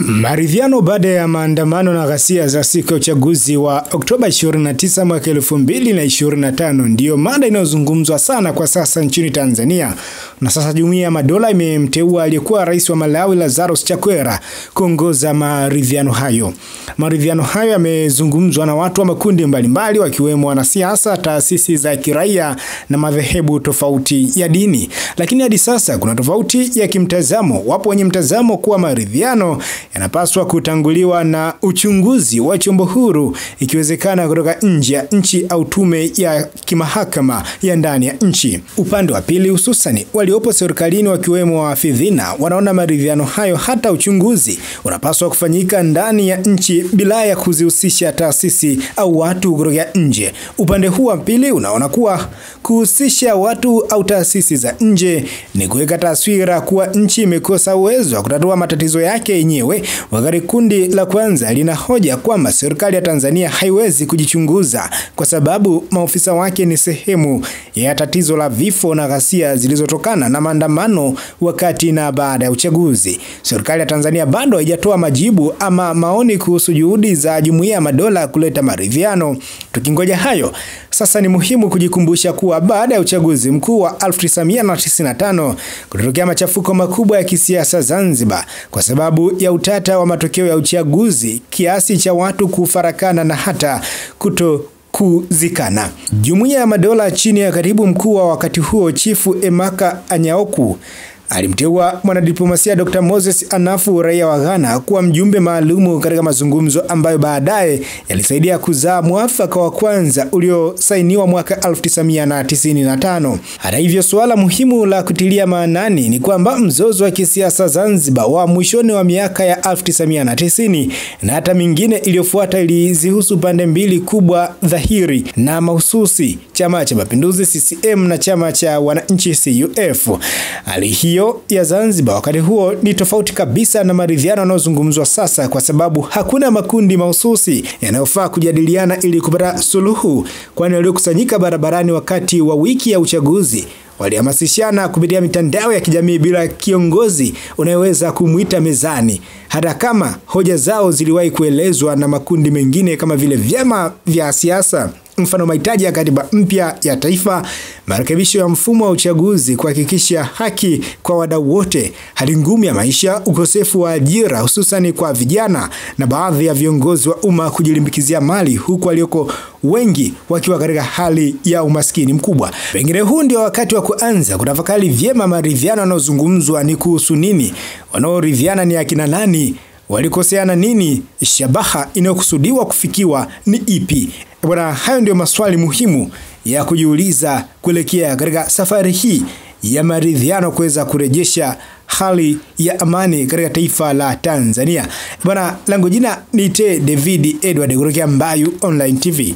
Maridhiano baada ya maandamano na ghasia za siku ya uchaguzi wa Oktoba 29 mwaka 2025 ndiyo mada inayozungumzwa sana kwa sasa nchini Tanzania. Na sasa Jumuiya ya Madola imemteua aliyekuwa rais wa Malawi Lazarus Chakwera kuongoza maridhiano hayo. Maridhiano hayo yamezungumzwa na watu wa makundi mbalimbali wakiwemo wanasiasa, taasisi za kiraia na madhehebu tofauti ya dini. Lakini hadi sasa kuna tofauti ya kimtazamo. Wapo wenye mtazamo kuwa maridhiano yanapaswa kutanguliwa na uchunguzi wa chombo huru, ikiwezekana kutoka nje ya nchi au tume ya kimahakama ya ndani ya nchi. Upande wa pili, hususani waliopo serikalini wakiwemo wahafidhina, wanaona maridhiano hayo hata uchunguzi unapaswa kufanyika ndani ya nchi bila ya kuzihusisha taasisi au watu kutoka nje. Upande huu wa pili unaona kuwa kuhusisha watu au taasisi za nje ni kuweka taswira kuwa nchi imekosa uwezo wa kutatua matatizo yake yenyewe, wakati kundi la kwanza lina hoja kwamba serikali ya Tanzania haiwezi kujichunguza kwa sababu maofisa wake ni sehemu ya tatizo la vifo na ghasia zilizotokana na maandamano wakati na baada ya uchaguzi. Serikali ya Tanzania bado haijatoa majibu ama maoni kuhusu juhudi za Jumuiya ya Madola kuleta maridhiano. Tukingoja hayo, sasa ni muhimu kujikumbusha kuwa baada ya uchaguzi mkuu wa 1995 kutokea machafuko makubwa ya kisiasa Zanzibar kwa sababu ya utata wa matokeo ya uchaguzi, kiasi cha watu kufarakana na hata kuzikana. Jumuiya ya Madola chini ya katibu mkuu wa wakati huo Chifu Emeka Anyaoku alimteua mwanadiplomasia Dr. Moses Anafu, raia wa Ghana, kuwa mjumbe maalumu katika mazungumzo ambayo baadaye yalisaidia kuzaa mwafaka wa kwanza uliosainiwa mwaka 1995. Hata hivyo, suala muhimu la kutilia maanani ni kwamba mzozo wa kisiasa Zanzibar wa mwishoni wa miaka ya 1990 na hata mingine iliyofuata ilizihusu pande mbili kubwa dhahiri na mahususi: Chama cha Mapinduzi CCM na Chama cha Wananchi CUF. Hali hiyo ya Zanzibar wakati huo ni tofauti kabisa na maridhiano yanayozungumzwa sasa, kwa sababu hakuna makundi mahususi yanayofaa kujadiliana ili kupata suluhu, kwani waliokusanyika barabarani wakati wa wiki ya uchaguzi walihamasishana kupitia mitandao ya kijamii bila kiongozi unayeweza kumuita mezani, hata kama hoja zao ziliwahi kuelezwa na makundi mengine kama vile vyama vya siasa. Mfano, mahitaji ya katiba mpya ya taifa, marekebisho ya mfumo wa uchaguzi, kuhakikisha haki kwa wadau wote, hali ngumu ya maisha, ukosefu wa ajira hususani kwa vijana, na baadhi ya viongozi wa umma kujilimbikizia mali huku walioko wengi wakiwa katika hali ya umaskini mkubwa. Pengine huu ndio wakati wa kuanza kutafakari vyema maridhiano yanayozungumzwa ni kuhusu nini, wanaoridhiana ni akina nani, walikoseana nini, shabaha inayokusudiwa kufikiwa ni ipi? Bwana, hayo ndio maswali muhimu ya kujiuliza kuelekea katika safari hii ya maridhiano kuweza kurejesha hali ya amani katika taifa la Tanzania. Bwana, langu jina ni David Edward kutoka Mbayu Online TV.